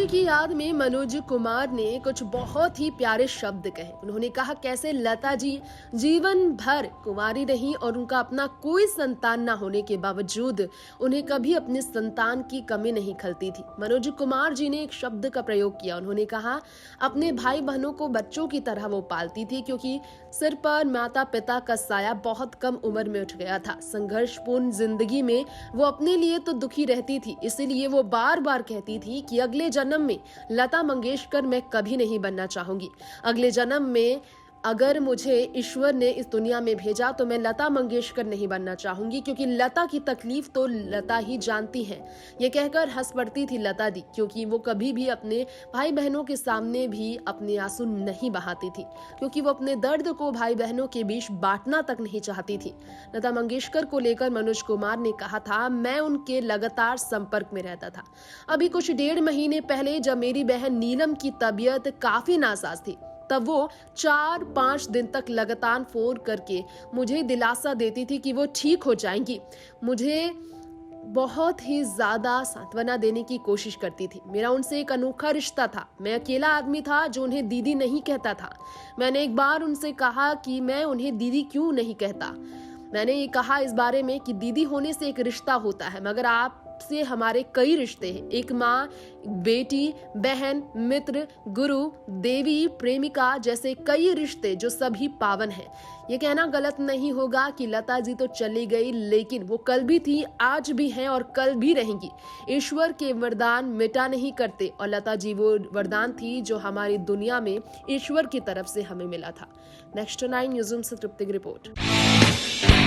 उन्हीं की याद में मनोज कुमार ने कुछ बहुत ही प्यारे शब्द कहे। उन्होंने कहा कैसे लता जी जीवन भर कुंवारी रही और उनका अपना कोई संतान ना होने के बावजूद उन्हें कभी अपने संतान की कमी नहीं खलती थी। मनोज कुमार जी ने एक शब्द का प्रयोग किया। उन्होंने कहा अपने भाई बहनों को बच्चों की तरह वो पालती थी, क्योंकि सिर पर माता पिता का साया बहुत कम उम्र में उठ गया था। संघर्षपूर्ण जिंदगी में वो अपने लिए तो दुखी रहती थी, इसीलिए वो बार बार कहती थी कि अगले जन्म में लता मंगेशकर मैं कभी नहीं बनना चाहूंगी। अगले जन्म में अगर मुझे ईश्वर ने इस दुनिया में भेजा तो मैं लता मंगेशकर नहीं बनना चाहूंगी, क्योंकि लता की तकलीफ तो लता ही जानती है। ये कहकर हंस पड़ती थी लता दी, क्योंकि वो कभी भी अपने भाई बहनों के सामने भी अपने आंसू नहीं बहाती थी, क्योंकि वो अपने दर्द को भाई बहनों के बीच बांटना तक नहीं चाहती थी। लता मंगेशकर को लेकर मनोज कुमार ने कहा था, मैं उनके लगातार संपर्क में रहता था। अभी कुछ 1.5 महीने पहले जब मेरी बहन नीलम की तबीयत काफी नासाज थी, तब वो 4-5 दिन तक लगातार फोन करके मुझे दिलासा देती थी कि वो ठीक हो जाएंगी। मुझे बहुत ही ज्यादा सांत्वना देने की कोशिश करती थी। मेरा उनसे एक अनोखा रिश्ता था। मैं अकेला आदमी था जो उन्हें दीदी नहीं कहता था। मैंने एक बार उनसे कहा कि मैं उन्हें दीदी क्यों नहीं कहता। मैंने ये कहा इस बारे में कि दीदी होने से एक रिश्ता होता है, मगर आपसे हमारे कई रिश्ते हैं। एक माँ, बेटी, बहन, मित्र, गुरु, देवी, प्रेमिका जैसे कई रिश्ते जो सभी पावन हैं। ये कहना गलत नहीं होगा कि लता जी तो चली गई, लेकिन वो कल भी थी, आज भी हैं और कल भी रहेंगी। ईश्वर के वरदान मिटा नहीं करते, और लता जी वो वरदान थी जो हमारी दुनिया में ईश्वर की तरफ से हमें मिला था। नेक्स्ट 9 न्यूज़ से तृप्ति की रिपोर्ट।